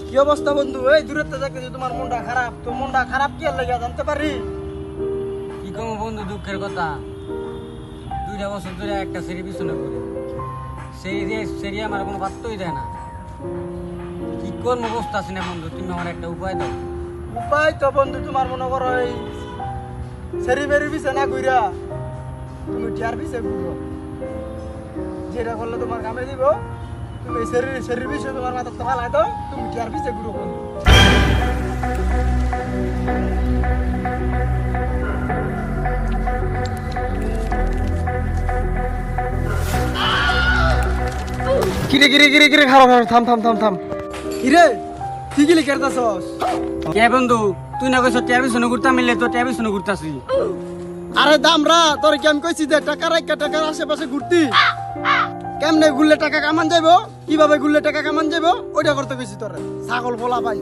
কি অবস্থা বন্ধু? এই দূরে দেখতেছি তোমার মনটা খারাপ। তো মনটা খারাপ কি আর লাগে জানতে পারি? কি কমো বন্ধু, দুঃখের কথা। 2 বছর ধরে একটা সেরি পিছনে করি, সেই সেরি আমার কোনো পাত্তই দেয় না। কি করবো, অবস্থা আছে না বন্ধু, তুমি আমার একটা উপায় দাও। উপায় তো বন্ধু তোমার মনে করো এই সেরি বেরি পিছে না ঘুরা তুমি টিয়ার পিছে ঘুরো। যেটা করলে তোমার কামে দিব, তুমি সেরির পিছে তোমার মাথা তো ফালাই দাও, তুমি টিয়ার পিছে ঘুরো বন্ধু। কিরে কিরে কিরে কিরে খারাপ থাম থাম থাম থাম। কিরে তুই কি লিখারতাছস? কে বন্ধু, তুই না কইছ টিয়ার পিছনে ঘুরতাম, মিললে তো টিয়ার পিছনে ঘুরতাছি। আরে দামরা তোর কি আমি কইছি যে টাকা রাখা টাকার আশেপাশে ঘুরতি? কেমনে ঘুরলে টাকা কামান যাইবো, কিভাবে ঘুরলে টাকা কামান যাইবো ওইটা করতে কইছি তোরে। ছাগল বলা ভাই।